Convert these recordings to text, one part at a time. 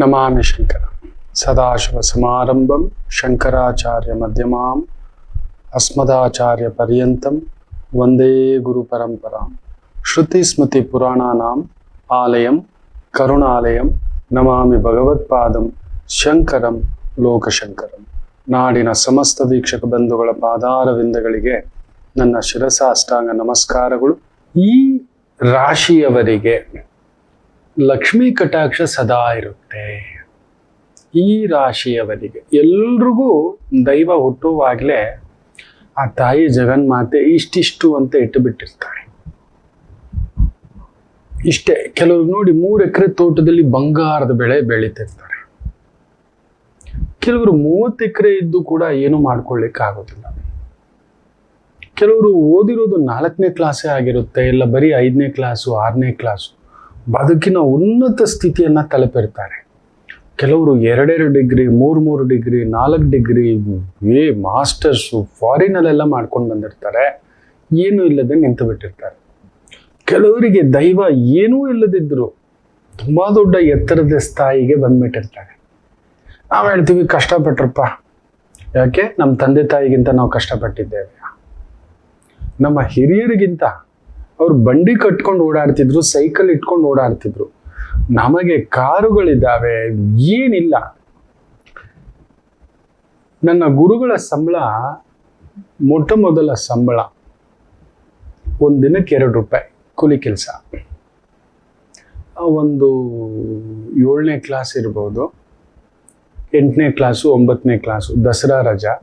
ನಮಾಮಿ ಶಂಕರ ಸದಾಶಿವಸಮಾರಂಭಂ ಶಂಕರಾಚಾರ್ಯ ಮಧ್ಯಮಾಂ ಅಸ್ಮದಾಚಾರ್ಯ ಪರ್ಯಂತಂ ವಂದೇ ಗುರು ಪರಂಪರಾಂ ಶ್ರುತಿ ಸ್ಮೃತಿ ಪುರಾಣಾನಾಂ ಆಲಯಂ ಕರುಣಾಲಯಂ ನಮಾಮಿ ಭಗವತ್ಪಾದಂ ಶಂಕರಂ ಲೋಕಶಂಕರಂ. ನಾಡಿನ ಸಮಸ್ತ ವೀಕ್ಷಕ ಬಂಧುಗಳ ಪಾದಾರವಿಂದಗಳಿಗೆ ನನ್ನ ಶಿರಸಾಷ್ಟಾಂಗ ನಮಸ್ಕಾರಗಳು. ಈ ರಾಶಿಯವರಿಗೆ ಲಕ್ಷ್ಮೀ ಕಟಾಕ್ಷ ಸದಾ ಇರುತ್ತೆ. ಈ ರಾಶಿಯವರಿಗೆ ಎಲ್ರಿಗೂ ದೈವ ಹುಟ್ಟುವಾಗಲೇ ಆ ತಾಯಿ ಜಗನ್ಮಾತೆ ಇಷ್ಟಿಷ್ಟು ಅಂತ ಇಟ್ಟು ಬಿಟ್ಟಿರ್ತಾರೆ. ಇಷ್ಟೇ. ಕೆಲವರು ನೋಡಿ 3 ಎಕರೆ ತೋಟದಲ್ಲಿ ಬಂಗಾರದ ಬೆಳೆ ಬೆಳೀತಿರ್ತಾರೆ. ಕೆಲವರು 30 ಎಕರೆ ಇದ್ದು ಕೂಡ ಏನು ಮಾಡ್ಕೊಳ್ಳಿಕ್ಕೆ ಆಗೋದಿಲ್ಲ. ಕೆಲವರು ಓದಿರೋದು 4ನೇ ಕ್ಲಾಸೇ ಆಗಿರುತ್ತೆ, ಇಲ್ಲ ಬರೀ 5ನೇ ಕ್ಲಾಸು 6ನೇ ಕ್ಲಾಸು, ಬದುಕಿನ ಉನ್ನತ ಸ್ಥಿತಿಯನ್ನ ತಲುಪಿರ್ತಾರೆ. ಕೆಲವರು 2 ಡಿಗ್ರಿ 3 ಡಿಗ್ರಿ 4 ಡಿಗ್ರಿ ಮಾಸ್ಟರ್ಸು ಫಾರಿನಲ್ಲೆಲ್ಲ ಮಾಡ್ಕೊಂಡು ಬಂದಿರ್ತಾರೆ. ಏನೂ ಇಲ್ಲದೆ ನಿಂತು ಬಿಟ್ಟಿರ್ತಾರೆ. ಕೆಲವರಿಗೆ ದೈವ ಏನೂ ಇಲ್ಲದಿದ್ರು ತುಂಬಾ ದೊಡ್ಡ ಎತ್ತರದ ಸ್ಥಾಯಿಗೆ ಬಂದ್ಬಿಟ್ಟಿರ್ತಾರೆ. ನಾವು ಹೇಳ್ತೀವಿ ಕಷ್ಟಪಟ್ರಪ್ಪ, ಯಾಕೆ ನಮ್ಮ ತಂದೆ ತಾಯಿಗಿಂತ ನಾವು ಕಷ್ಟಪಟ್ಟಿದ್ದೇವೆ. ನಮ್ಮ ಹಿರಿಯರಿಗಿಂತ ಅವ್ರು ಬಂಡಿ ಕಟ್ಕೊಂಡು ಓಡಾಡ್ತಿದ್ರು, ಸೈಕಲ್ ಇಟ್ಕೊಂಡು ಓಡಾಡ್ತಿದ್ರು. ನಮಗೆ ಕಾರುಗಳಿದ್ದಾವೆ, ಏನಿಲ್ಲ. ನನ್ನ ಗುರುಗಳ ಸಂಬಳ, ಮೊದಲ ಸಂಬಳ ಒಂದಿನಕ್ಕೆ 2 ರೂಪಾಯಿ ಕೂಲಿ ಕೆಲಸ. ಒಂದು 7ನೇ ಕ್ಲಾಸ್ ಇರ್ಬೋದು, 8ನೇ ಕ್ಲಾಸು 9ನೇ ಕ್ಲಾಸು, ದಸರಾ ರಜಾ,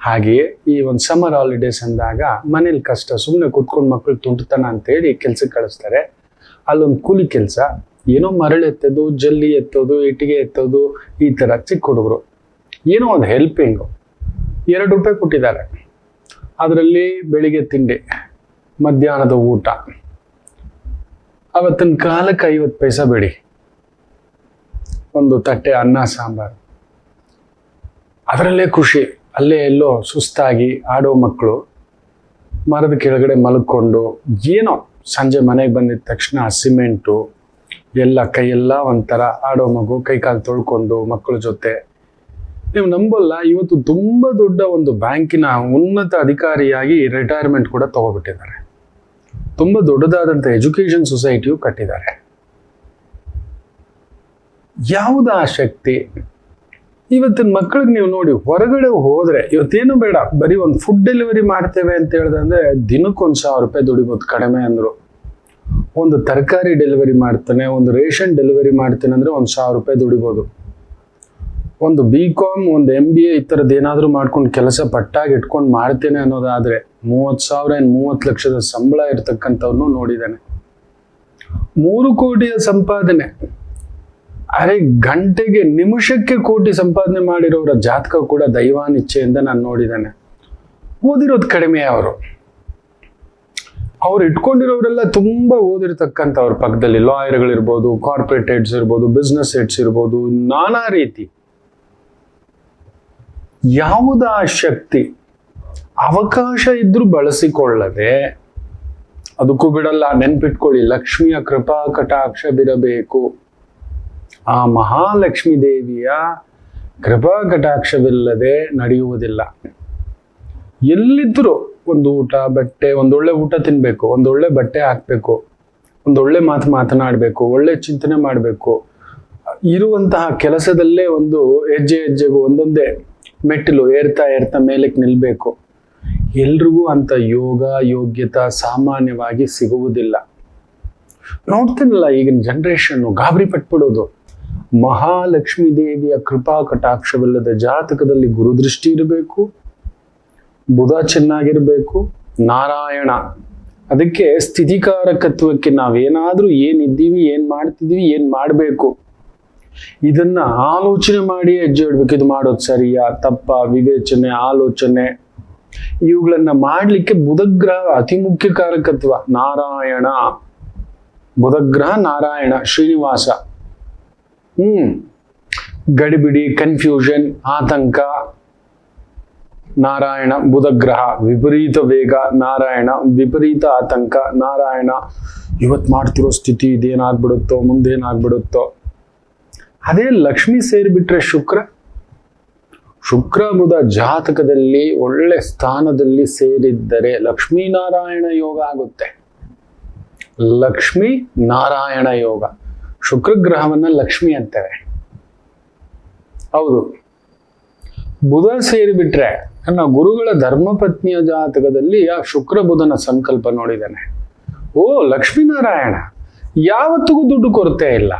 ಹಾಗೆಯೇ ಈ ಒಂದು ಸಮ್ಮರ್ ಹಾಲಿಡೇಸ್ ಅಂದಾಗ ಮನೇಲಿ ಕಷ್ಟ, ಸುಮ್ಮನೆ ಕೂತ್ಕೊಂಡು ಮಕ್ಕಳು ತುಂಟತನ ಅಂತೇಳಿ ಕೆಲ್ಸಕ್ಕೆ ಕಳಿಸ್ತಾರೆ. ಅಲ್ಲೊಂದು ಕೂಲಿ ಕೆಲಸ, ಏನೋ ಮರಳು ಎತ್ತೋದು, ಜಲ್ಲಿ ಎತ್ತೋದು, ಇಟ್ಟಿಗೆ ಎತ್ತೋದು, ಈ ಥರ ಚಿಕ್ಕ ಹುಡುಗರು ಏನೋ ಒಂದು ಹೆಲ್ಪಿಂಗು. 2 ರೂಪಾಯಿ ಕೊಟ್ಟಿದ್ದಾರೆ. ಅದರಲ್ಲಿ ಬೆಳಿಗ್ಗೆ ತಿಂಡಿ, ಮಧ್ಯಾಹ್ನದ ಊಟ, ಅವತ್ತಿನ ಕಾಲಕ್ಕೆ 50 ಪೈಸೆ ಬೇಡಿ, ಒಂದು ತಟ್ಟೆ ಅನ್ನ ಸಾಂಬಾರು, ಅದರಲ್ಲೇ ಖುಷಿ. ಅಲ್ಲೇ ಎಲ್ಲೋ ಸುಸ್ತಾಗಿ ಆಡೋ ಮಕ್ಕಳು ಮರದ ಕೆಳಗಡೆ ಮಲ್ಕೊಂಡು, ಏನೋ ಸಂಜೆ ಮನೆಗೆ ಬಂದಿದ ತಕ್ಷಣ ಸಿಮೆಂಟು ಎಲ್ಲ ಕೈಯೆಲ್ಲ ಒಂಥರ ಆಡೋ ಮಗು, ಕೈಕಾಲು ತೊಳ್ಕೊಂಡು ಮಕ್ಕಳ ಜೊತೆ. ನೀವು ನಂಬಲ್ಲ, ಇವತ್ತು ತುಂಬ ದೊಡ್ಡ ಒಂದು ಬ್ಯಾಂಕಿನ ಉನ್ನತ ಅಧಿಕಾರಿಯಾಗಿ ರಿಟೈರ್ಮೆಂಟ್ ಕೂಡ ತಗೋಬಿಟ್ಟಿದ್ದಾರೆ. ತುಂಬ ದೊಡ್ಡದಾದಂಥ ಎಜುಕೇಷನ್ ಸೊಸೈಟಿಯು ಕಟ್ಟಿದ್ದಾರೆ. ಯಾವುದ ಆ ಶಕ್ತಿ? ಇವತ್ತಿನ ಮಕ್ಕಳಿಗೆ ನೀವು ನೋಡಿ, ಹೊರಗಡೆ ಹೋದ್ರೆ ಇವತ್ತೇನು ಬೇಡ, ಬರೀ ಒಂದು ಫುಡ್ ಡೆಲಿವರಿ ಮಾಡ್ತೇವೆ ಅಂತ ಹೇಳಿದ್ರೆ ದಿನಕ್ಕೆ 1,000 ರೂಪಾಯಿ ದುಡಿಬೋದು ಕಡಿಮೆ ಅಂದ್ರು. ಒಂದು ತರಕಾರಿ ಡೆಲಿವರಿ ಮಾಡ್ತಾನೆ, ಒಂದು ರೇಷನ್ ಡೆಲಿವರಿ ಮಾಡ್ತೇನೆ ಅಂದ್ರೆ 1,000 ರೂಪಾಯಿ ದುಡಿಬೋದು. ಒಂದು BCom, ಒಂದು MBA ಈ ಥರದ್ದು ಏನಾದರೂ ಮಾಡ್ಕೊಂಡು ಕೆಲಸ ಪಟ್ಟಾಗಿ ಇಟ್ಕೊಂಡು ಮಾಡ್ತೇನೆ ಅನ್ನೋದಾದ್ರೆ 30,000 30 ಲಕ್ಷದ ಸಂಬಳ ಇರ್ತಕ್ಕಂಥವ್ನು ನೋಡಿದ್ದಾನೆ. 3 ಕೋಟಿಯ ಸಂಪಾದನೆ, ಅರೆ ಗಂಟೆಗೆ ನಿಮಿಷಕ್ಕೆ ಕೋಟಿ ಸಂಪಾದನೆ ಮಾಡಿರೋರ ಜಾತಕ ಕೂಡ ದೈವಾನಿಚ್ಛೆಯಿಂದ ನಾನು ನೋಡಿದ್ದೇನೆ. ಓದಿರೋದು ಕಡಿಮೆ. ಅವ್ರು ಇಟ್ಕೊಂಡಿರೋರೆಲ್ಲ ತುಂಬಾ ಓದಿರ್ತಕ್ಕಂಥವ್ರ ಪಕ್ಕದಲ್ಲಿ ಲಾಯರ್ಗಳಿರ್ಬೋದು, ಕಾರ್ಪೊರೇಟ್ ಹೆಡ್ಸ್ ಇರ್ಬೋದು, ಬಿಸ್ನೆಸ್ ಹೆಡ್ಸ್ ಇರ್ಬೋದು, ನಾನಾ ರೀತಿ. ಯಾವುದ ಶಕ್ತಿ? ಅವಕಾಶ ಇದ್ರೂ ಬಳಸಿಕೊಳ್ಳದೆ, ಅದಕ್ಕೂ ಬಿಡಲ್ಲ. ನೆನ್ಪಿಟ್ಕೊಳ್ಳಿ, ಲಕ್ಷ್ಮಿಯ ಕೃಪಾ ಕಟಾಕ್ಷ ಬಿರಬೇಕು. ಆ ಮಹಾಲಕ್ಷ್ಮೀ ದೇವಿಯ ಕೃಪಾ ಕಟಾಕ್ಷವಿಲ್ಲದೆ ನಡೆಯುವುದಿಲ್ಲ. ಎಲ್ಲಿದ್ದರೂ ಒಂದು ಊಟ, ಬಟ್ಟೆ, ಒಂದೊಳ್ಳೆ ಊಟ ತಿನ್ಬೇಕು, ಒಂದೊಳ್ಳೆ ಬಟ್ಟೆ ಹಾಕ್ಬೇಕು, ಒಂದೊಳ್ಳೆ ಮಾತನಾಡಬೇಕು, ಒಳ್ಳೆ ಚಿಂತನೆ ಮಾಡಬೇಕು. ಇರುವಂತಹ ಕೆಲಸದಲ್ಲೇ ಒಂದು ಹೆಜ್ಜೆಗೂ ಒಂದೊಂದೇ ಮೆಟ್ಟಿಲು ಏರ್ತಾ ಮೇಲಕ್ಕೆ ನಿಲ್ಬೇಕು. ಎಲ್ರಿಗೂ ಅಂತ ಯೋಗ ಯೋಗ್ಯತಾ ಸಾಮಾನ್ಯವಾಗಿ ಸಿಗುವುದಿಲ್ಲ. ನೋಡ್ತೀನಲ್ಲ ಈಗಿನ ಜನರೇಷನ್ ಗಾಬರಿ ಪಟ್ಬಿಡೋದು. ಮಹಾಲಕ್ಷ್ಮೀ ದೇವಿಯ ಕೃಪಾ ಕಟಾಕ್ಷವಿಲ್ಲದ ಜಾತಕದಲ್ಲಿ ಗುರುದೃಷ್ಟಿ ಇರಬೇಕು, ಬುಧ ಚೆನ್ನಾಗಿರ್ಬೇಕು, ನಾರಾಯಣ. ಅದಕ್ಕೆ ಸ್ಥಿತಿಕಾರಕತ್ವಕ್ಕೆ ನಾವೇನಾದ್ರೂ ಏನಿದ್ದೀವಿ, ಏನ್ ಮಾಡ್ತಿದೀವಿ, ಏನ್ ಮಾಡ್ಬೇಕು, ಇದನ್ನ ಆಲೋಚನೆ ಮಾಡಿ ಹೆಜ್ಜೆ ಇಡ್ಬೇಕು. ಇದು ಮಾಡೋದು ಸರಿಯಾ ತಪ್ಪ, ವಿವೇಚನೆ, ಆಲೋಚನೆ, ಇವುಗಳನ್ನ ಮಾಡ್ಲಿಕ್ಕೆ ಬುಧಗ್ರಹ ಅತಿ ಮುಖ್ಯ ಕಾರಕತ್ವ. ನಾರಾಯಣ, ಬುಧಗ್ರಹ ನಾರಾಯಣ, ಶ್ರೀನಿವಾಸ. ಗಡಿಬಿಡಿ, ಕನ್ಫ್ಯೂಷನ್, ಆತಂಕ, ನಾರಾಯಣ. ಬುಧಗ್ರಹ ವಿಪರೀತ ವೇಗ, ನಾರಾಯಣ. ವಿಪರೀತ ಆತಂಕ, ನಾರಾಯಣ. ಇವತ್ತು ಮಾಡ್ತಿರೋ ಸ್ಥಿತಿ ಇದೇನಾಗ್ಬಿಡುತ್ತೋ, ಮುಂದೇನಾಗ್ಬಿಡುತ್ತೋ. ಅದೇ ಲಕ್ಷ್ಮಿ ಸೇರಿಬಿಟ್ರೆ ಶುಕ್ರ ಬುಧ ಜಾತಕದಲ್ಲಿ ಒಳ್ಳೆ ಸ್ಥಾನದಲ್ಲಿ ಸೇರಿದ್ದರೆ ಲಕ್ಷ್ಮೀನಾರಾಯಣ ಯೋಗ ಆಗುತ್ತೆ. ಲಕ್ಷ್ಮೀ ನಾರಾಯಣ ಯೋಗ. ಶುಕ್ರ ಗ್ರಹವನ್ನ ಲಕ್ಷ್ಮಿ ಅಂತೇವೆ. ಹೌದು. ಬುಧ ಸೇರಿಬಿಟ್ರೆ ನನ್ನ ಗುರುಗಳ ಧರ್ಮಪತ್ನಿಯ ಜಾತಕದಲ್ಲಿ ಆ ಶುಕ್ರ ಬುಧನ ಸಂಕಲ್ಪ ನೋಡಿದ್ದಾನೆ. ಓ, ಲಕ್ಷ್ಮೀನಾರಾಯಣ ಯಾವತ್ತಿಗೂ ದುಡ್ಡು ಕೊರತೆ ಇಲ್ಲ.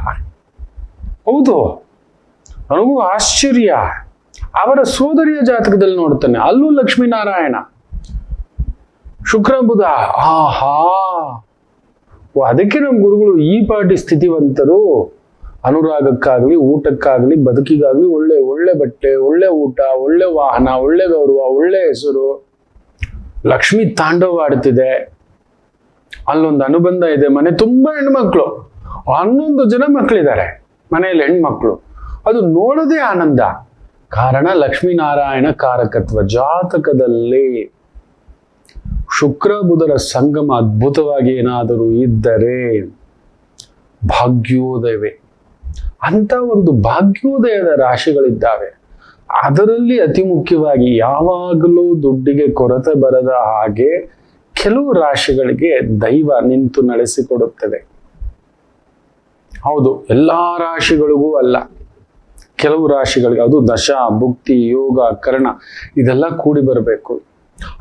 ಹೌದು, ನನಗೂ ಆಶ್ಚರ್ಯ. ಅವರ ಸೋದರಿಯ ಜಾತಕದಲ್ಲಿ ನೋಡ್ತಾನೆ, ಅಲ್ಲೂ ಲಕ್ಷ್ಮೀನಾರಾಯಣ, ಶುಕ್ರ ಬುಧ. ಆಹಾ, ಅದಕ್ಕೆ ನಮ್ಮ ಗುರುಗಳು ಈ ಪಾಟಿ ಸ್ಥಿತಿವಂತರು. ಅನುರಾಗಕ್ಕಾಗ್ಲಿ, ಊಟಕ್ಕಾಗ್ಲಿ, ಬದುಕಿಗಾಗ್ಲಿ ಒಳ್ಳೆ ಒಳ್ಳೆ ಬಟ್ಟೆ, ಒಳ್ಳೆ ಊಟ, ಒಳ್ಳೆ ವಾಹನ, ಒಳ್ಳೆ ಗೌರವ, ಒಳ್ಳೆ ಹೆಸರು. ಲಕ್ಷ್ಮಿ ತಾಂಡವಾಡ್ತಿದೆ. ಅಲ್ಲೊಂದು ಅನುಬಂಧ ಇದೆ. ಮನೆ ತುಂಬಾ ಹೆಣ್ಮಕ್ಳು, 11 ಜನ ಮಕ್ಕಳಿದ್ದಾರೆ ಮನೆಯಲ್ಲಿ, ಹೆಣ್ಮಕ್ಳು. ಅದು ನೋಡೋದೇ ಆನಂದ. ಕಾರಣ ಲಕ್ಷ್ಮೀನಾರಾಯಣ ಕಾರಕತ್ವ. ಜಾತಕದಲ್ಲಿ ಶುಕ್ರ ಬುಧರ ಸಂಗಮ ಅದ್ಭುತವಾಗಿ ಏನಾದರೂ ಇದ್ದರೆ ಭಾಗ್ಯೋದಯವೇ. ಅಂತ ಒಂದು ಭಾಗ್ಯೋದಯದ ರಾಶಿಗಳಿದ್ದಾವೆ. ಅದರಲ್ಲಿ ಅತಿ ಮುಖ್ಯವಾಗಿ ಯಾವಾಗಲೂ ದುಡ್ಡಿಗೆ ಕೊರತೆ ಬರದ ಹಾಗೆ ಕೆಲವು ರಾಶಿಗಳಿಗೆ ದೈವ ನಿಂತು ನಡೆಸಿಕೊಡುತ್ತದೆ. ಹೌದು, ಎಲ್ಲಾ ರಾಶಿಗಳಿಗೂ ಅಲ್ಲ, ಕೆಲವು ರಾಶಿಗಳಿಗೆ. ಅದು ದಶ, ಭುಕ್ತಿ, ಯೋಗ, ಕರ್ಣ ಇದೆಲ್ಲ ಕೂಡಿ ಬರಬೇಕು.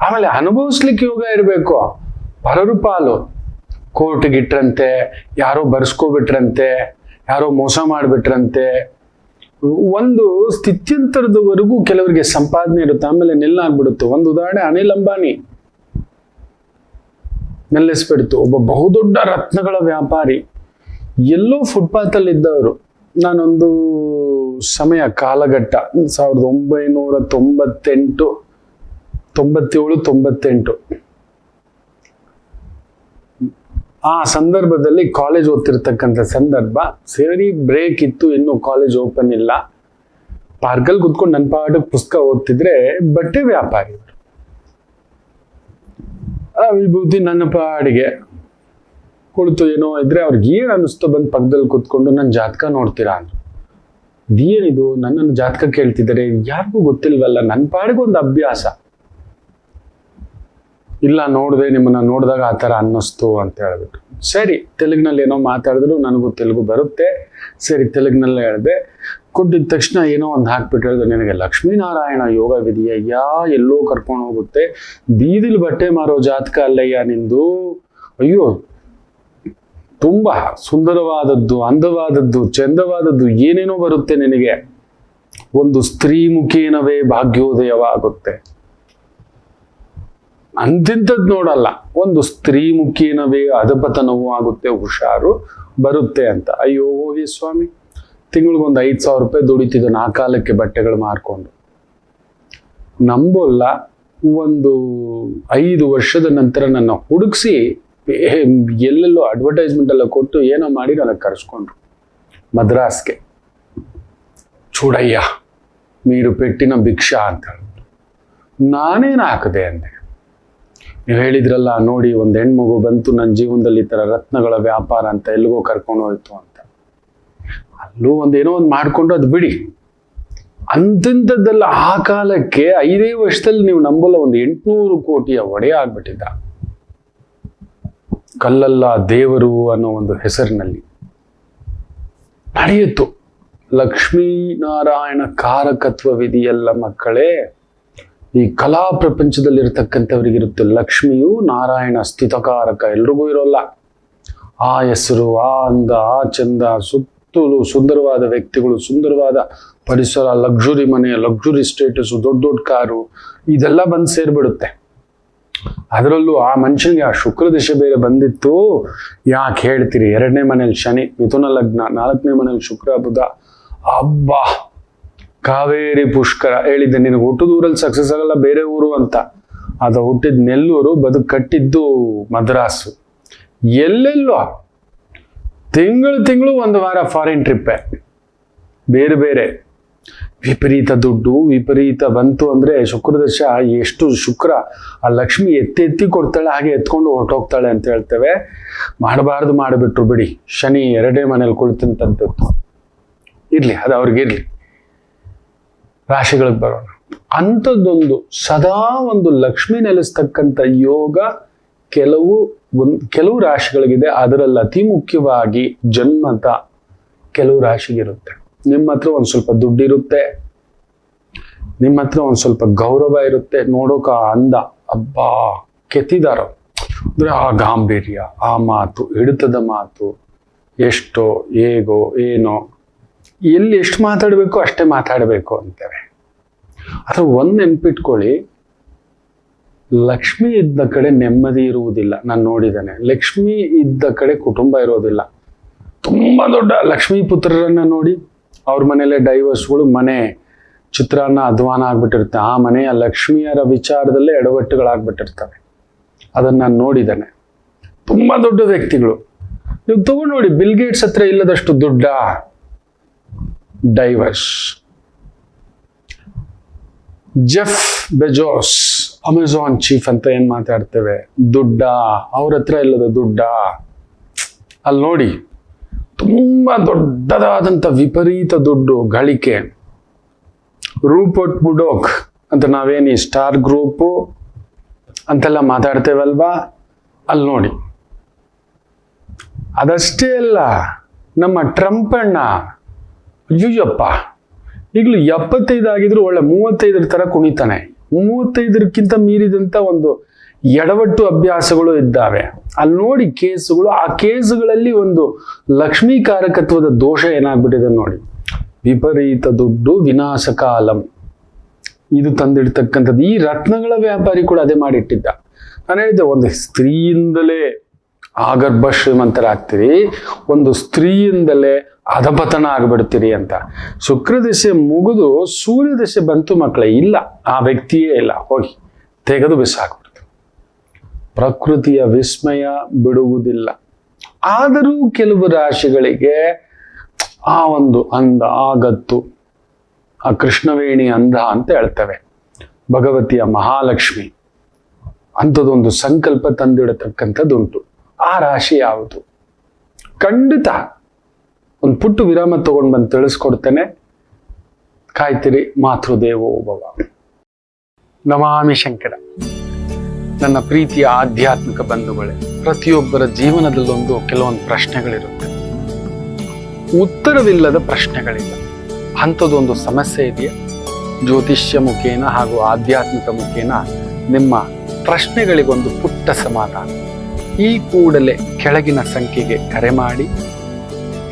ಆಮೇಲೆ ಅನುಭವಿಸ್ಲಿಕ್ಕೆ ಯೋಗ ಇರಬೇಕು. ಪರರು ಪಾಲು ಕೋರ್ಟ್ಗಿಟ್ರಂತೆ, ಯಾರೋ ಬರ್ಸ್ಕೊಬಿಟ್ರಂತೆ, ಯಾರೋ ಮೋಸ ಮಾಡಿಬಿಟ್ರಂತೆ, ಒಂದು ಸ್ಥಿತ್ಯಂತರದವರೆಗೂ ಕೆಲವರಿಗೆ ಸಂಪಾದನೆ ಇರುತ್ತೆ, ಆಮೇಲೆ ನಿಲ್ಲಾಗ್ಬಿಡುತ್ತೆ. ಒಂದು ಉದಾಹರಣೆ, ಅನಿಲ್ ಅಂಬಾನಿ ನಿಲ್ಲಿಸ್ಬಿಡ್ತು. ಒಬ್ಬ ಬಹುದೊಡ್ಡ ರತ್ನಗಳ ವ್ಯಾಪಾರಿ, ಎಲ್ಲೋ ಫುಟ್ಪಾತ್ ಅಲ್ಲಿ ಇದ್ದವರು. ನಾನೊಂದು ಸಮಯ ಕಾಲಘಟ್ಟ 1998, 97, 98 ಆ ಸಂದರ್ಭದಲ್ಲಿ ಕಾಲೇಜ್ ಓದ್ತಿರ್ತಕ್ಕಂಥ ಸಂದರ್ಭ. ಸರಿ, ಬ್ರೇಕ್ ಇತ್ತು, ಇನ್ನು ಕಾಲೇಜ್ ಓಪನ್ ಇಲ್ಲ. ಪಾರ್ಕಲ್ಲಿ ಕುತ್ಕೊಂಡು ನನ್ನ ಪಾಠಕ್ಕೆ ಪುಸ್ತಕ ಓದ್ತಿದ್ರೆ ಬಟ್ಟೆ ವ್ಯಾಪಾರಿ ಆ ವಿಭೂತಿ ನನ್ನ ಪಾಡಿಗೆ ಕುಳಿತು ಏನೋ ಇದ್ರೆ ಅವ್ರಿಗೆ ಏನ್ ಅನ್ನಿಸ್ತೋ ಬಂದು ಪಕ್ಕದಲ್ಲಿ ಕುತ್ಕೊಂಡು ನನ್ನ ಜಾತಕ ನೋಡ್ತೀರಾ ಅಂದ್ರು. ಇದೇನಿದು, ನನ್ನನ್ನು ಜಾತಕ ಕೇಳ್ತಿದ್ದಾರೆ, ಯಾರಿಗೂ ಗೊತ್ತಿಲ್ವಲ್ಲ, ನನ್ನ ಪಾಡಿಗೆ ಒಂದು ಅಭ್ಯಾಸ. ಇಲ್ಲ, ನೋಡಿದೆ, ನಿಮ್ಮನ್ನ ನೋಡಿದಾಗ ಆ ಥರ ಅನ್ನಿಸ್ತು ಅಂತ ಹೇಳ್ಬಿಟ್ಟು. ಸರಿ, ತೆಲುಗಿನಲ್ಲಿ ಏನೋ ಮಾತಾಡಿದ್ರು, ನನಗೂ ತೆಲುಗು ಬರುತ್ತೆ. ಸರಿ, ತೆಲುಗಿನಲ್ಲೇ ಹೇಳಿದೆ. ಕೊಟ್ಟಿದ ತಕ್ಷಣ ಏನೋ ಒಂದು ಹಾಕ್ಬಿಟ್ಟು ಹೇಳಿದ್ರು, ನಿನಗೆ ಲಕ್ಷ್ಮೀನಾರಾಯಣ ಯೋಗವಿದೆಯಯ್ಯ, ಎಲ್ಲೋ ಕರ್ಕೊಂಡು ಹೋಗುತ್ತೆ, ಬೀದಿಲಿ ಬಟ್ಟೆ ಮಾರೋ ಜಾತಕ ಅಲ್ಲಯ್ಯ ನಿಂದು. ಅಯ್ಯೋ, ತುಂಬಾ ಸುಂದರವಾದದ್ದು, ಅಂದವಾದದ್ದು, ಚಂದವಾದದ್ದು ಏನೇನೋ ಬರುತ್ತೆ ನಿನಗೆ. ಒಂದು ಸ್ತ್ರೀ ಮುಖೇನವೇ ಭಾಗ್ಯೋದಯವಾಗುತ್ತೆ. ಅಂತಿಂಥದ್ದು ನೋಡಲ್ಲ, ಒಂದು ಸ್ತ್ರೀ ಮುಖೇನವೇ ಅಧಪತನವೂ ಆಗುತ್ತೆ, ಹುಷಾರು ಬರುತ್ತೆ ಅಂತ. ಅಯ್ಯೋ ಹೋಗಿ ಸ್ವಾಮಿ, ತಿಂಗಳಿಗೊಂದು 5,000 ರೂಪಾಯಿ ದುಡಿತಿದ್ದನು ಆ ಕಾಲಕ್ಕೆ ಬಟ್ಟೆಗಳು ಮಾರ್ಕೊಂಡು. ನಂಬೋಲ್ಲ, ಒಂದು 5 ವರ್ಷದ ನಂತರ ನನ್ನ ಹುಡುಕ್ಸಿ ಎಲ್ಲೆಲ್ಲೋ ಅಡ್ವರ್ಟೈಸ್ಮೆಂಟ್ ಎಲ್ಲ ಕೊಟ್ಟು ಏನೋ ಮಾಡಿ ನನಗೆ ಕರೆಸ್ಕೊಂಡ್ರು ಮದ್ರಾಸ್ಗೆ. ಚೂಡಯ್ಯ ಮೀರು ಪೆಟ್ಟಿನ ಭಿಕ್ಷಾ ಅಂತ ಹೇಳಿದ್ರು. ನಾನೇನು ಹಾಕದೆ ಅಂದೆ. ನೀವು ಹೇಳಿದ್ರಲ್ಲ ನೋಡಿ, ಒಂದು ಹೆಣ್ಮಗು ಬಂತು ನನ್ನ ಜೀವನದಲ್ಲಿ, ಈ ಥರ ರತ್ನಗಳ ವ್ಯಾಪಾರ ಅಂತ ಎಲ್ಲಿಗೋ ಕರ್ಕೊಂಡು ಹೋಯ್ತು ಅಂತ. ಅಲ್ಲೂ ಒಂದೇನೋ ಒಂದು ಮಾಡಿಕೊಂಡು ಅದು ಬಿಡಿ. ಅಂಥದ್ದೆಲ್ಲ ಆ ಕಾಲಕ್ಕೆ 5 ವರ್ಷದಲ್ಲಿ ನೀವು ನಂಬಲ್ಲ, ಒಂದು 800 ಕೋಟಿಯ ಒಡೆಯ ಆಗ್ಬಿಟ್ಟಿದ್ದ. ಕಲ್ಲಲ್ಲ ದೇವರು ಅನ್ನೋ ಒಂದು ಹೆಸರಿನಲ್ಲಿ ನಡೆಯಿತು. ಲಕ್ಷ್ಮೀನಾರಾಯಣ ಕಾರಕತ್ವವಿದೆಯಲ್ಲ ಮಕ್ಕಳೇ. ಈ ಕಲಾ ಪ್ರಪಂಚದಲ್ಲಿರ್ತಕ್ಕಂಥವ್ರಿಗಿರುತ್ತೆ. ಲಕ್ಷ್ಮಿಯು ನಾರಾಯಣ ಸ್ಥಿತಕಾರಕ, ಎಲ್ರಿಗೂ ಇರೋಲ್ಲ. ಆ ಹೆಸರು, ಆ ಅಂದ, ಆ ಚಂದ, ಸುತ್ತಲೂ ಸುಂದರವಾದ ವ್ಯಕ್ತಿಗಳು, ಸುಂದರವಾದ ಪರಿಸರ, ಲಕ್ಸುರಿ ಮನೆ, ಲಕ್ಸುರಿ ಸ್ಟೇಟಸ್, ದೊಡ್ಡ ದೊಡ್ಡ ಕಾರು, ಇದೆಲ್ಲ ಬಂದು ಸೇರ್ಬಿಡುತ್ತೆ. ಅದರಲ್ಲೂ ಆ ಮನುಷ್ಯನಿಗೆ ಆ ಶುಕ್ರ ದಿಶೆ ಬೇರೆ ಬಂದಿತ್ತು. ಯಾಕೆ ಹೇಳ್ತೀರಿ? 2ನೇ ಮನೇಲಿ ಶನಿ, ಮಿಥುನ ಲಗ್ನ, 4ನೇ ಮನೇಲಿ ಶುಕ್ರ ಬುಧ. ಅಬ್ಬಾ, ಕಾವೇರಿ ಪುಷ್ಕರ. ಹೇಳಿದ್ದೆ ನಿನಗೆ ಹುಟ್ಟದ ಊರಲ್ಲಿ ಸಕ್ಸಸ್ ಆಗಲ್ಲ, ಬೇರೆ ಊರು ಅಂತ. ಅದು ಹುಟ್ಟಿದ ನೆಲ್ಲೂರು, ಬದುಕು ಕಟ್ಟಿದ್ದು ಮದ್ರಾಸು. ಎಲ್ಲೆಲ್ಲೋ ತಿಂಗಳು 1 ವಾರ ಫಾರಿನ್ ಟ್ರಿಪ್ಪೆ, ಬೇರೆ ಬೇರೆ. ವಿಪರೀತ ದುಡ್ಡು, ವಿಪರೀತ ಬಂತು ಅಂದ್ರೆ ಶುಕ್ರದಶ ಎಷ್ಟು ಶುಕ್ರ ಆ ಲಕ್ಷ್ಮಿ ಎತ್ತಿ ಕೊಡ್ತಾಳೆ, ಹಾಗೆ ಎತ್ಕೊಂಡು ಹೊರಟೋಗ್ತಾಳೆ ಅಂತ ಹೇಳ್ತೇವೆ. ಮಾಡಬಾರ್ದು ಮಾಡಿಬಿಟ್ರು ಬಿಡಿ. ಶನಿ 2ನೇ ಮನೇಲಿ ಕುಳಿತಂತದ್ದು. ಇರ್ಲಿ, ಅದು ಅವ್ರಿಗಿರ್ಲಿ. ರಾಶಿಗಳಿಗೆ ಬರೋಣ. ಅಂಥದ್ದೊಂದು ಸದಾ ಒಂದು ಲಕ್ಷ್ಮಿ ನೆಲೆಸ್ತಕ್ಕಂಥ ಯೋಗ ಕೆಲವು ರಾಶಿಗಳಿಗಿದೆ. ಅದರಲ್ಲಿ ಅತಿ ಮುಖ್ಯವಾಗಿ ಜನ್ಮತ ಕೆಲವು ರಾಶಿಗಿರುತ್ತೆ. ನಿಮ್ಮ ಹತ್ರ ಒಂದು ಸ್ವಲ್ಪ ದುಡ್ಡಿರುತ್ತೆ, ನಿಮ್ಮ ಹತ್ರ ಒಂದು ಸ್ವಲ್ಪ ಗೌರವ ಇರುತ್ತೆ, ನೋಡೋಕೆ ಅಂದ, ಅಬ್ಬಾ ಕೆತ್ತಿದಾರ ಅಂದ್ರೆ ಆ ಗಾಂಭೀರ್ಯ, ಆ ಮಾತು, ಹಿಡಿತದ ಮಾತು, ಎಷ್ಟೋ ಹೇಗೋ ಏನೋ, ಎಲ್ಲಿ ಎಷ್ಟು ಮಾತಾಡಬೇಕು ಅಷ್ಟೇ ಮಾತಾಡಬೇಕು ಅಂತೇವೆ. ಅಥವಾ ಒಂದು ನೆನ್ಪಿಟ್ಕೊಳ್ಳಿ, ಲಕ್ಷ್ಮಿ ಇದ್ದ ಕಡೆ ನೆಮ್ಮದಿ ಇರುವುದಿಲ್ಲ. ನಾನು ನೋಡಿದ್ದೇನೆ, ಲಕ್ಷ್ಮಿ ಇದ್ದ ಕಡೆ ಕುಟುಂಬ ಇರೋದಿಲ್ಲ. ತುಂಬ ದೊಡ್ಡ ಲಕ್ಷ್ಮೀ ಪುತ್ರರನ್ನ ನೋಡಿ, ಅವ್ರ ಮನೇಲೆ ಡೈವರ್ಸ್ಗಳು, ಮನೆ ಚಿತ್ರಾನ್ನ ಅಧ್ವಾನ ಆಗ್ಬಿಟ್ಟಿರುತ್ತೆ. ಆ ಮನೆಯ ಲಕ್ಷ್ಮಿಯರ ವಿಚಾರದಲ್ಲೇ ಎಡವಟ್ಟುಗಳಾಗ್ಬಿಟ್ಟಿರ್ತವೆ. ಅದನ್ನು ನಾನು ನೋಡಿದ್ದೇನೆ. ತುಂಬ ದೊಡ್ಡ ವ್ಯಕ್ತಿಗಳು. ನೀವು ತಗೊಂಡು ನೋಡಿ, ಬಿಲ್ ಗೇಟ್ಸ್ ಹತ್ರ ಇಲ್ಲದಷ್ಟು ದುಡ್ಡ, divorce. Jeff Bezos, Amazon chief ಅಂತ ಏನ್ ಮಾತಾಡ್ತೇವೆ, ದುಡ್ಡ, ಅವ್ರ ಹತ್ರ ಇಲ್ಲದ ದುಡ್ಡ. ಅಲ್ಲಿ ನೋಡಿ, ತುಂಬಾ ದೊಡ್ಡದಾದಂಥ ವಿಪರೀತ ದುಡ್ಡು ಗಳಿಕೆ. ರೂಪರ್ಟ್ ಮುರ್ಡೋಕ್ ಅಂತ ನಾವೇನು ಈ ಸ್ಟಾರ್ ಗ್ರೂಪು ಅಂತೆಲ್ಲ ಮಾತಾಡ್ತೇವಲ್ವಾ, ಅಲ್ಲಿ ನೋಡಿ. ಅದಷ್ಟೇ ಅಲ್ಲ, ನಮ್ಮ ಟ್ರಂಪ್ ಅಣ್ಣ, ಅಯ್ಯಪ್ಪ, ಈಗಲೂ 75 ಆಗಿದ್ರು ಒಳ್ಳೆ 35 ತರ ಕುಣಿತಾನೆ. 35ಕ್ಕಿಂತ ಮೀರಿದಂಥ ಒಂದು ಎಡವಟ್ಟು ಅಭ್ಯಾಸಗಳು ಇದ್ದಾವೆ. ಅಲ್ಲಿ ನೋಡಿ ಕೇಸುಗಳು, ಆ ಕೇಸುಗಳಲ್ಲಿ ಒಂದು ಲಕ್ಷ್ಮೀಕಾರಕತ್ವದ ದೋಷ ಏನಾಗ್ಬಿಟ್ಟಿದೆ ನೋಡಿ. ವಿಪರೀತ ದುಡ್ಡು, ವಿನಾಶಕಾಲಂ, ಇದು ತಂದಿಡ್ತಕ್ಕಂಥದ್ದು. ಈ ರತ್ನಗಳ ವ್ಯಾಪಾರಿ ಕೂಡ ಅದೇ ಮಾಡಿಟ್ಟಿದ್ದ. ನಾನು ಹೇಳಿದ್ದೆ, ಒಂದು ಸ್ತ್ರೀಯಿಂದಲೇ ಆಗರ್ಭ ಶ್ರೀಮಂತರಾಗ್ತೀರಿ, ಒಂದು ಸ್ತ್ರೀಯಿಂದಲೇ ಅಧಪತನ ಆಗ್ಬಿಡ್ತೀರಿ ಅಂತ. ಶುಕ್ರದಶೆ ಮುಗಿದು ಸೂರ್ಯದಶೆ ಬಂತು ಮಕ್ಕಳೇ, ಇಲ್ಲ, ಆ ವ್ಯಕ್ತಿಯೇ ಇಲ್ಲ, ಹೋಗಿ ತೆಗೆದು ಬಿಸಾಕ್ಬಿಡ್ತು. ಪ್ರಕೃತಿಯ ವಿಸ್ಮಯ ಬಿಡುವುದಿಲ್ಲ. ಆದರೂ ಕೆಲವು ರಾಶಿಗಳಿಗೆ ಆ ಒಂದು ಅಂದ, ಆಗತ್ತು, ಆ ಕೃಷ್ಣವೇಣಿ ಅಂಧ ಅಂತ ಹೇಳ್ತೇವೆ, ಭಗವತಿಯ ಮಹಾಲಕ್ಷ್ಮಿ ಅಂಥದ್ದೊಂದು ಸಂಕಲ್ಪ ತಂದಿಡತಕ್ಕಂಥದ್ದುಂಟು. ಆ ರಾಶಿ ಯಾವುದು? ಖಂಡಿತ ಒಂದು ಪುಟ್ಟು ವಿರಾಮ ತಗೊಂಡು ಬಂದು ತಿಳಿಸ್ಕೊಡ್ತೇನೆ. ಕಾಯ್ತಿರಿ. ಮಾತೃದೇವೋ ಭವ. ನಮಾಮಿ ಶಂಕರ. ನನ್ನ ಪ್ರೀತಿಯ ಆಧ್ಯಾತ್ಮಿಕ ಬಂಧುಗಳೇ, ಪ್ರತಿಯೊಬ್ಬರ ಜೀವನದಲ್ಲೊಂದು ಕೆಲವೊಂದು ಪ್ರಶ್ನೆಗಳಿರುತ್ತೆ, ಉತ್ತರವಿಲ್ಲದ ಪ್ರಶ್ನೆಗಳಿಲ್ಲ. ಅಂಥದ್ದೊಂದು ಸಮಸ್ಯೆ ಇದೆಯಾ? ಜ್ಯೋತಿಷ್ಯ ಮುಖೇನ ಹಾಗೂ ಆಧ್ಯಾತ್ಮಿಕ ಮುಖೇನ ನಿಮ್ಮ ಪ್ರಶ್ನೆಗಳಿಗೊಂದು ಪುಟ್ಟ ಸಮಾಧಾನ. ಈ ಕೂಡಲೇ ಕೆಳಗಿನ ಸಂಖ್ಯೆಗೆ ಕರೆ ಮಾಡಿ,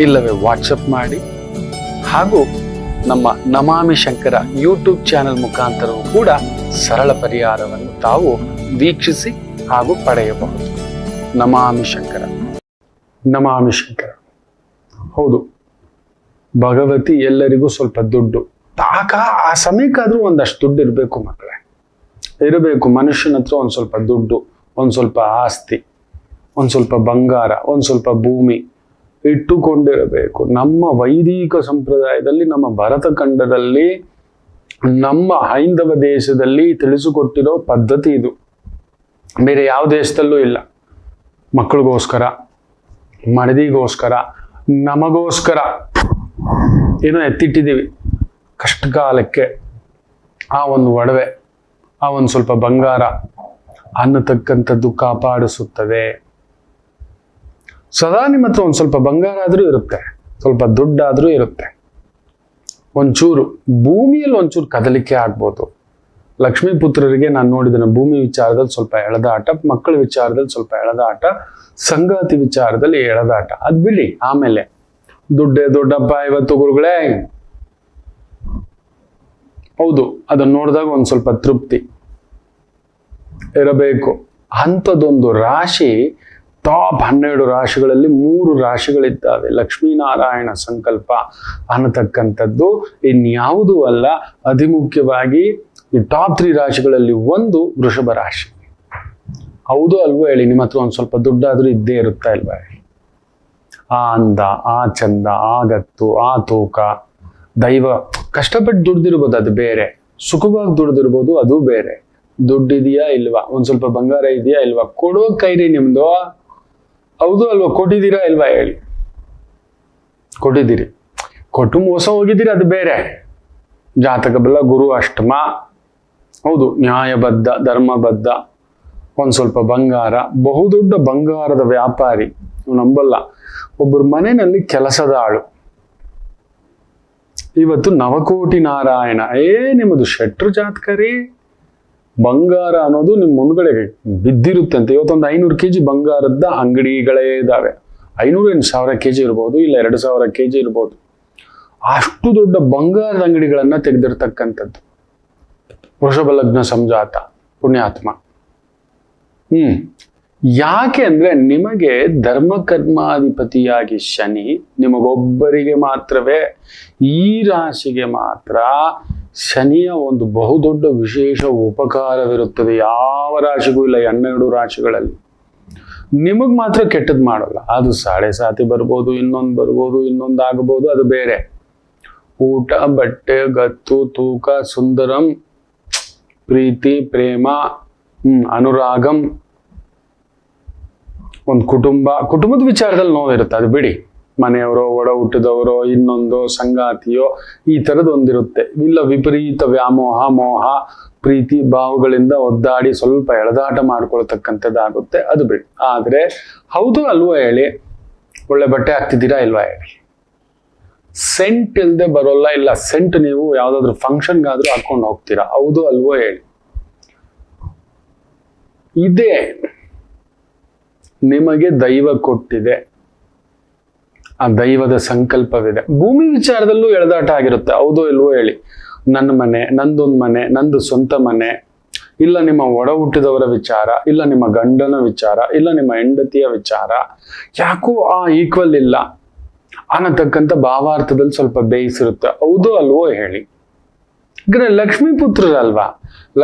ಇಲ್ಲವೇ ವಾಟ್ಸಪ್ ಮಾಡಿ, ಹಾಗೂ ನಮ್ಮ ನಮಾಮಿ ಶಂಕರ ಯೂಟ್ಯೂಬ್ ಚಾನೆಲ್ ಮುಖಾಂತರವೂ ಕೂಡ ಸರಳ ಪರಿಹಾರವನ್ನು ತಾವು ವೀಕ್ಷಿಸಿ ಹಾಗೂ ಪಡೆಯಬಹುದು. ನಮಾಮಿ ಶಂಕರ. ನಮಾಮಿ ಶಂಕರ. ಹೌದು, ಭಗವತಿ ಎಲ್ಲರಿಗೂ ಸ್ವಲ್ಪ ದುಡ್ಡು ಆ ಸಮಯಕ್ಕಾದ್ರೂ ಒಂದಷ್ಟು ದುಡ್ಡು ಇರಬೇಕು ಮಕ್ಕಳೇ, ಇರಬೇಕು. ಮನುಷ್ಯನ ಹತ್ರ ಒಂದು ಸ್ವಲ್ಪ ದುಡ್ಡು, ಒಂದು ಸ್ವಲ್ಪ ಆಸ್ತಿ, ಒಂದು ಸ್ವಲ್ಪ ಬಂಗಾರ, ಒಂದು ಸ್ವಲ್ಪ ಭೂಮಿ ಇಟ್ಟುಕೊಂಡಿರಬೇಕು. ನಮ್ಮ ವೈದಿಕ ಸಂಪ್ರದಾಯದಲ್ಲಿ, ನಮ್ಮ ಭರತ ಖಂಡದಲ್ಲಿ, ನಮ್ಮ ಹೈಂದವ ದೇಶದಲ್ಲಿ ತಿಳಿಸಿಕೊಟ್ಟಿರೋ ಪದ್ಧತಿ ಇದು. ಬೇರೆ ಯಾವ ದೇಶದಲ್ಲೂ ಇಲ್ಲ. ಮಕ್ಕಳಿಗೋಸ್ಕರ, ಮಡದಿಗೋಸ್ಕರ, ನಮಗೋಸ್ಕರ ಏನೋ ಎತ್ತಿಟ್ಟಿದ್ದೀವಿ ಕಷ್ಟಕಾಲಕ್ಕೆ. ಆ ಒಂದು ಒಡವೆ, ಆ ಒಂದು ಸ್ವಲ್ಪ ಬಂಗಾರ ಅನ್ನತಕ್ಕಂಥದ್ದು ಕಾಪಾಡಿಸುತ್ತದೆ. ಸದಾ ನಿಮ್ಮ ಹತ್ರ ಒಂದು ಸ್ವಲ್ಪ ಬಂಗಾರ ಆದರೂ ಇರುತ್ತೆ, ಸ್ವಲ್ಪ ದುಡ್ಡಾದರೂ ಇರುತ್ತೆ. ಒಂಚೂರು ಭೂಮಿಯಲ್ಲಿ ಒಂಚೂರು ಕದಲಿಕೆ ಆಗ್ಬೋದು. ಲಕ್ಷ್ಮೀ ಪುತ್ರರಿಗೆ ನಾನು ನೋಡಿದ್ದೇನೆ, ಭೂಮಿ ವಿಚಾರದಲ್ಲಿ ಸ್ವಲ್ಪ ಎಳೆದಾಟ, ಮಕ್ಕಳ ವಿಚಾರದಲ್ಲಿ ಸ್ವಲ್ಪ ಎಳೆದಾಟ, ಸಂಗಾತಿ ವಿಚಾರದಲ್ಲಿ ಎಳೆದಾಟ. ಅದು ಬಿಡಿ, ಆಮೇಲೆ ದುಡ್ಡೇ ದೊಡ್ಡಪ್ಪ ಇವತ್ತು ಗುರುಗಳೇ. ಹೌದು, ಅದನ್ನು ನೋಡಿದಾಗ ಒಂದು ಸ್ವಲ್ಪ ತೃಪ್ತಿ ಇರಬೇಕು. ಅಂಥದ್ದೊಂದು ರಾಶಿ, ಟಾಪ್ 12 ರಾಶಿಗಳಲ್ಲಿ 3 ರಾಶಿಗಳಿದ್ದಾವೆ. ಲಕ್ಷ್ಮೀನಾರಾಯಣ ಸಂಕಲ್ಪ ಅನ್ನತಕ್ಕಂಥದ್ದು ಇನ್ಯಾವುದೂ ಅಲ್ಲ. ಅತಿ ಮುಖ್ಯವಾಗಿ ಈ ಟಾಪ್ 3 ರಾಶಿಗಳಲ್ಲಿ ಒಂದು ವೃಷಭ ರಾಶಿ. ಹೌದು ಅಲ್ವೋ ಹೇಳಿ? ನಿಮ್ಮ ಹತ್ರ ಒಂದು ಸ್ವಲ್ಪ ದುಡ್ಡಾದ್ರೂ ಇದ್ದೇ ಇರುತ್ತಾ ಇಲ್ವಾ? ಆ ಅಂದ, ಆ ಚಂದ, ಆ ಗತ್ತು, ಆ ತೂಕ, ದೈವ. ಕಷ್ಟಪಟ್ಟು ದುಡ್ದಿರ್ಬೋದು, ಅದು ಬೇರೆ. ಸುಖವಾಗಿ ದುಡ್ದಿರ್ಬೋದು, ಅದು ಬೇರೆ. ದುಡ್ಡಿದೆಯಾ ಇಲ್ವಾ? ಒಂದ್ ಸ್ವಲ್ಪ ಬಂಗಾರ ಇದೆಯಾ ಇಲ್ವಾ? ಕೊಡೋ ಕೈರಿ ನಿಮ್ದು. ಹೌದು ಅಲ್ವಾ? ಕೊಟ್ಟಿದ್ದೀರಾ ಇಲ್ವಾ ಹೇಳಿ? ಕೊಟ್ಟಿದ್ದೀರಿ. ಕೊಟ್ಟು ಮೋಸ ಹೋಗಿದ್ದೀರಿ, ಅದು ಬೇರೆ. ಜಾತಕ ಬಲ ಗುರು ಅಷ್ಟಮ, ಹೌದು, ನ್ಯಾಯಬದ್ಧ, ಧರ್ಮಬದ್ಧ, ಒಂದು ಸ್ವಲ್ಪ ಬಂಗಾರ, ಬಹುದೊಡ್ಡ ಬಂಗಾರದ ವ್ಯಾಪಾರಿ, ನೀವು ನಂಬಲ್ಲ. ಒಬ್ಬರ ಮನೆಯಲ್ಲಿ ಕೆಲಸದ ಆಳು, ಇವತ್ತು ನವಕೋಟಿ ನಾರಾಯಣ. ನಿಮ್ಮದು ಶೆಟ್ರು ಜಾತಕ ರೀ. ಬಂಗಾರ ಅನ್ನೋದು ನಿಮ್ಮ ಮುಂದ್ಗಡೆ ಬಿದ್ದಿರುತ್ತೆ ಅಂತ. ಇವತ್ತೊಂದು 500 kg ಬಂಗಾರದ ಅಂಗಡಿಗಳೇ ಇದ್ದಾವೆ. 500 1000 kg ಇರ್ಬೋದು, ಇಲ್ಲ 2000 kg ಇರ್ಬೋದು. ಅಷ್ಟು ದೊಡ್ಡ ಬಂಗಾರದ ಅಂಗಡಿಗಳನ್ನ ತೆಗೆದಿರ್ತಕ್ಕಂಥದ್ದು ವೃಷಭ ಲಗ್ನ ಸಂಜಾತ ಪುಣ್ಯಾತ್ಮ. ಯಾಕೆ ಅಂದ್ರೆ ನಿಮಗೆ ಧರ್ಮ ಕರ್ಮಾಧಿಪತಿಯಾಗಿ ಶನಿ ನಿಮಗೊಬ್ಬರಿಗೆ ಮಾತ್ರವೇ, ಈ ರಾಶಿಗೆ ಮಾತ್ರ ಶನಿಯ ಒಂದು ಬಹುದೊಡ್ಡ ವಿಶೇಷ ಉಪಕಾರವಿರುತ್ತದೆ. ಯಾವ ರಾಶಿಗೂ ಇಲ್ಲ, 12 ರಾಶಿಗಳಲ್ಲಿ. ನಿಮಗ್ ಮಾತ್ರ ಕೆಟ್ಟದ್ ಮಾಡೋಲ್ಲ. ಅದು ಸಾಡೆ ಸಾತಿ ಬರ್ಬೋದು, ಇನ್ನೊಂದು ಬರ್ಬೋದು, ಇನ್ನೊಂದು ಆಗಬಹುದು, ಅದು ಬೇರೆ. ಊಟ, ಬಟ್ಟೆ, ಗತ್ತು, ತೂಕ, ಸುಂದರಂ, ಪ್ರೀತಿ, ಪ್ರೇಮ, ಅನುರಾಗಂ, ಒಂದು ಕುಟುಂಬದ ವಿಚಾರದಲ್ಲಿ ನೋವಿರುತ್ತೆ, ಅದು ಬಿಡಿ. ಮನೆಯವರೋ, ಒಡ ಹುಟ್ಟಿದವರೋ, ಇನ್ನೊಂದು ಸಂಗಾತಿಯೋ, ಈ ಥರದ್ದು ಒಂದಿರುತ್ತೆ. ಇಲ್ಲ ವಿಪರೀತ ವ್ಯಾಮೋಹ, ಮೋಹ, ಪ್ರೀತಿ ಭಾವಗಳಿಂದ ಒದ್ದಾಡಿ ಸ್ವಲ್ಪ ಎಳೆದಾಟ ಮಾಡ್ಕೊಳ್ತಕ್ಕಂಥದ್ದಾಗುತ್ತೆ, ಅದು ಬಿಡಿ. ಆದ್ರೆ ಹೌದು ಅಲ್ವೋ ಹೇಳಿ, ಒಳ್ಳೆ ಬಟ್ಟೆ ಹಾಕ್ತಿದ್ದೀರಾ ಇಲ್ವಾ ಹೇಳಿ. ಸೆಂಟ್ ಇಲ್ದೆ ಬರೋಲ್ಲ, ಇಲ್ಲ ಸೆಂಟ್ ನೀವು ಯಾವ್ದಾದ್ರು ಫಂಕ್ಷನ್ಗಾದ್ರೂ ಹಾಕೊಂಡು ಹೋಗ್ತೀರಾ, ಹೌದು ಅಲ್ವೋ ಹೇಳಿ. ಇದೇ ನಿಮಗೆ ದೈವ ಕೊಟ್ಟಿದೆ, ಆ ದೈವದ ಸಂಕಲ್ಪವಿದೆ. ಭೂಮಿ ವಿಚಾರದಲ್ಲೂ ಎಳೆದಾಟ ಆಗಿರುತ್ತೆ, ಹೌದೋ ಇಲ್ವೋ ಹೇಳಿ. ನನ್ನ ಮನೆ, ನಂದೊಂದು ಮನೆ, ನಂದು ಸ್ವಂತ ಮನೆ, ಇಲ್ಲ ನಿಮ್ಮ ಒಡ ಹುಟ್ಟಿದವರ ವಿಚಾರ, ಇಲ್ಲ ನಿಮ್ಮ ಗಂಡನ ವಿಚಾರ, ಇಲ್ಲ ನಿಮ್ಮ ಹೆಂಡತಿಯ ವಿಚಾರ, ಯಾಕೋ ಆ ಈಕ್ವಲ್ ಇಲ್ಲ ಅನ್ನತಕ್ಕಂಥ ಭಾವಾರ್ಥದಲ್ಲಿ ಸ್ವಲ್ಪ ಬೇಯಿಸಿರುತ್ತೆ, ಹೌದೋ ಅಲ್ವೋ ಹೇಳಿ. ಲಕ್ಷ್ಮೀ ಪುತ್ರರಲ್ವಾ,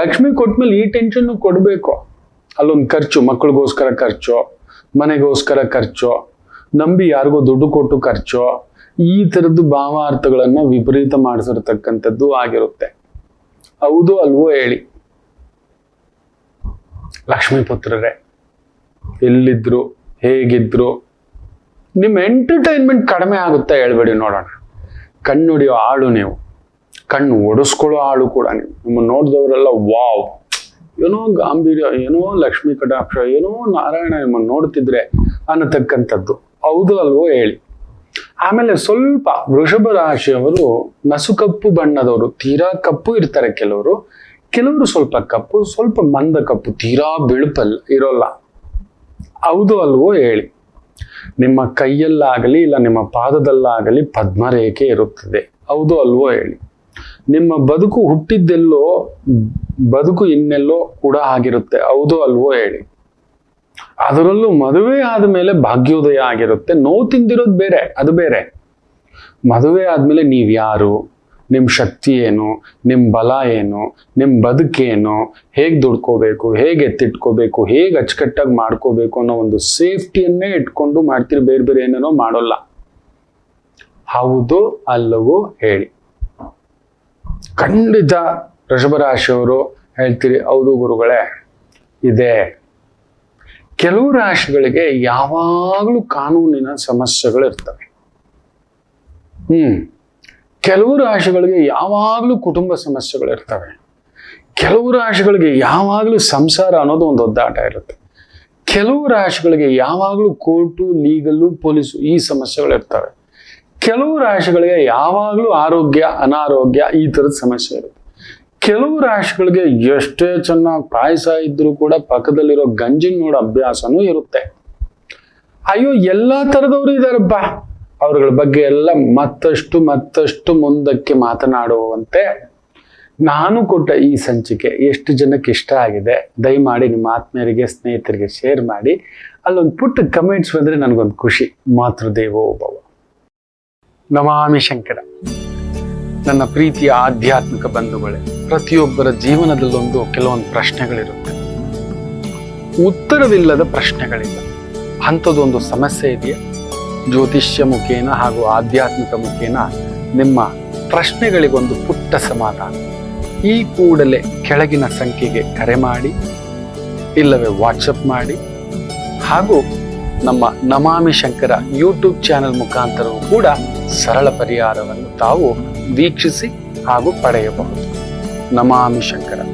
ಲಕ್ಷ್ಮಿ ಕೊಟ್ಮೇಲೆ ಈ ಟೆನ್ಷನ್ ಕೊಡ್ಬೇಕು. ಅಲ್ಲೊಂದು ಖರ್ಚು, ಮಕ್ಕಳಿಗೋಸ್ಕರ ಖರ್ಚು, ಮನೆಗೋಸ್ಕರ ಖರ್ಚು, ನಂಬಿ ಯಾರಿಗೋ ದುಡ್ಡು ಕೊಟ್ಟು ಖರ್ಚು, ಈ ತರದ್ದು ಭಾವಾರ್ಥಗಳನ್ನ ವಿಪರೀತ ಮಾಡಿಸಿರ್ತಕ್ಕಂಥದ್ದು ಆಗಿರುತ್ತೆ, ಹೌದು ಅಲ್ವೋ ಹೇಳಿ. ಲಕ್ಷ್ಮೀ ಪುತ್ರರೇ, ಎಲ್ಲಿದ್ರು, ಹೇಗಿದ್ರು, ನಿಮ್ಮ ಎಂಟರ್ಟೈನ್ಮೆಂಟ್ ಕಡಿಮೆ ಆಗುತ್ತೆ ಹೇಳ್ಬೇಡಿ ನೋಡೋಣ. ಕಣ್ಣು ಹೊಡಿಯೋ ಆಳು ನೀವು, ಕಣ್ಣು ಒಡಿಸ್ಕೊಳ್ಳೋ ಆಳು ಕೂಡ ನೀವು. ನಿಮ್ಮನ್ನು ನೋಡಿದವರೆಲ್ಲ ವಾವ್, ಏನೋ ಗಾಂಭೀರ್ಯ, ಏನೋ ಲಕ್ಷ್ಮೀ ಕಟಾಕ್ಷ, ಏನೋ ನಾರಾಯಣ ನಿಮ್ಮನ್ನು ನೋಡ್ತಿದ್ರೆ ಅನ್ನತಕ್ಕಂಥದ್ದು, ಹೌದು ಅಲ್ವೋ ಹೇಳಿ. ಆಮೇಲೆ ಸ್ವಲ್ಪ ವೃಷಭ ರಾಶಿಯವರು ನಸುಕಪ್ಪು ಬಣ್ಣದವರು, ತೀರಾ ಕಪ್ಪು ಇರ್ತಾರೆ ಕೆಲವರು ಸ್ವಲ್ಪ ಕಪ್ಪು, ಸ್ವಲ್ಪ ಮಂದ ಕಪ್ಪು, ತೀರಾ ಬಿಳುಪಲ್ಲ ಇರೋಲ್ಲ, ಹೌದು ಅಲ್ವೋ ಹೇಳಿ. ನಿಮ್ಮ ಕೈಯಲ್ಲಾಗಲಿ ಇಲ್ಲ ನಿಮ್ಮ ಪಾದದಲ್ಲಾಗಲಿ ಪದ್ಮರೇಖೆ ಇರುತ್ತದೆ, ಹೌದು ಅಲ್ವೋ ಹೇಳಿ. ನಿಮ್ಮ ಬದುಕು ಹುಟ್ಟಿದ್ದೆಲ್ಲೋ, ಬದುಕು ಇನ್ನೆಲ್ಲೋ ಕೂಡ ಆಗಿರುತ್ತೆ, ಹೌದು ಅಲ್ವೋ ಹೇಳಿ. ಅದರಲ್ಲೂ ಮದುವೆ ಆದ್ಮೇಲೆ ಭಾಗ್ಯೋದಯ ಆಗಿರುತ್ತೆ. ನೋವು ತಿಂದಿರೋದು ಬೇರೆ, ಅದು ಬೇರೆ. ಮದುವೆ ಆದ್ಮೇಲೆ ನೀವ್ಯಾರು, ನಿಮ್ಮ ಶಕ್ತಿ ಏನು, ನಿಮ್ಮ ಬಲ ಏನು, ನಿಮ್ಮ ಬದುಕೇನು, ಹೇಗೆ ದುಡ್ಕೋಬೇಕು, ಹೇಗೆ ಎತ್ತಿಟ್ಕೋಬೇಕು, ಹೇಗೆ ಅಚ್ಚುಕಟ್ಟಾಗಿ ಮಾಡ್ಕೋಬೇಕು ಅನ್ನೋ ಒಂದು ಸೇಫ್ಟಿಯನ್ನೇ ಇಟ್ಕೊಂಡು ಮಾಡ್ತೀರಿ, ಬೇರೆ ಬೇರೆ ಏನೇನೋ ಮಾಡೋಲ್ಲ, ಹೌದು ಅಲ್ಲವೋ ಹೇಳಿ. ಖಂಡಿತ ವೃಷಭರಾಶಿಯವರು ಹೇಳ್ತೀರಿ, ಹೌದು ಗುರುಗಳೇ ಇದೆ. ಕೆಲವು ರಾಶಿಗಳಿಗೆ ಯಾವಾಗಲೂ ಕಾನೂನಿನ ಸಮಸ್ಯೆಗಳಿರ್ತವೆ. ಕೆಲವು ರಾಶಿಗಳಿಗೆ ಯಾವಾಗಲೂ ಕುಟುಂಬ ಸಮಸ್ಯೆಗಳಿರ್ತವೆ. ಕೆಲವು ರಾಶಿಗಳಿಗೆ ಯಾವಾಗಲೂ ಸಂಸಾರ ಅನ್ನೋದು ಒಂದು ಒದ್ದಾಟ ಇರುತ್ತೆ. ಕೆಲವು ರಾಶಿಗಳಿಗೆ ಯಾವಾಗಲೂ ಕೋರ್ಟು, ಲೀಗಲ್ಲು, ಪೊಲೀಸು ಈ ಸಮಸ್ಯೆಗಳಿರ್ತವೆ. ಕೆಲವು ರಾಶಿಗಳಿಗೆ ಯಾವಾಗಲೂ ಆರೋಗ್ಯ, ಅನಾರೋಗ್ಯ ಈ ಥರದ ಸಮಸ್ಯೆ ಇರುತ್ತೆ. ಕೆಲವು ರಾಶಿಗಳಿಗೆ ಎಷ್ಟೇ ಚೆನ್ನಾಗಿ ಪಾಯಸ ಇದ್ರೂ ಕೂಡ ಪಕ್ಕದಲ್ಲಿರೋ ಗಂಜಿನ ನೋಡೋ ಅಭ್ಯಾಸನೂ ಇರುತ್ತೆ. ಅಯ್ಯೋ, ಎಲ್ಲಾ ಥರದವರು ಇದಾರಪ್ಪ. ಅವ್ರಗಳ ಬಗ್ಗೆ ಎಲ್ಲ ಮತ್ತಷ್ಟು ಮುಂದಕ್ಕೆ ಮಾತನಾಡುವಂತೆ ನಾನು ಕೊಟ್ಟ ಈ ಸಂಚಿಕೆ ಎಷ್ಟು ಜನಕ್ಕೆ ಇಷ್ಟ ಆಗಿದೆ, ದಯಮಾಡಿ ನಿಮ್ಮ ಆತ್ಮೀಯರಿಗೆ, ಸ್ನೇಹಿತರಿಗೆ ಶೇರ್ ಮಾಡಿ. ಅಲ್ಲೊಂದು ಪುಟ್ಟ ಕಮೆಂಟ್ಸ್ ಬಂದರೆ ನನಗೊಂದು ಖುಷಿ. ಮಾತೃದೇವೋ ಭವ. ನಮಾಮಿ ಶಂಕರ. ನನ್ನ ಪ್ರೀತಿಯ ಆಧ್ಯಾತ್ಮಿಕ ಬಂಧುಗಳೇ, ಪ್ರತಿಯೊಬ್ಬರ ಜೀವನದಲ್ಲೊಂದು ಕೆಲವೊಂದು ಪ್ರಶ್ನೆಗಳಿರುತ್ತೆ. ಉತ್ತರವಿಲ್ಲದ ಪ್ರಶ್ನೆಗಳಿಲ್ಲ. ಅಂಥದ್ದೊಂದು ಸಮಸ್ಯೆ ಇದೆಯಾ? ಜ್ಯೋತಿಷ್ಯ ಮುಖೇನ ಹಾಗೂ ಆಧ್ಯಾತ್ಮಿಕ ಮುಖೇನ ನಿಮ್ಮ ಪ್ರಶ್ನೆಗಳಿಗೊಂದು ಪುಟ್ಟ ಸಮಾಧಾನ. ಈ ಕೂಡಲೇ ಕೆಳಗಿನ ಸಂಖ್ಯೆಗೆ ಕರೆ ಮಾಡಿ, ಇಲ್ಲವೇ ವಾಟ್ಸಪ್ ಮಾಡಿ, ಹಾಗೂ ನಮ್ಮ ನಮಾಮಿ ಶಂಕರ ಯೂಟ್ಯೂಬ್ ಚಾನೆಲ್ ಮುಖಾಂತರವೂ ಕೂಡ ಸರಳ ಪರಿಹಾರವನ್ನು ತಾವು ವೀಕ್ಷಿಸಿ ಹಾಗೂ ಪಡೆಯಬಹುದು. ನಮಾಮಿ ಶಂಕರ.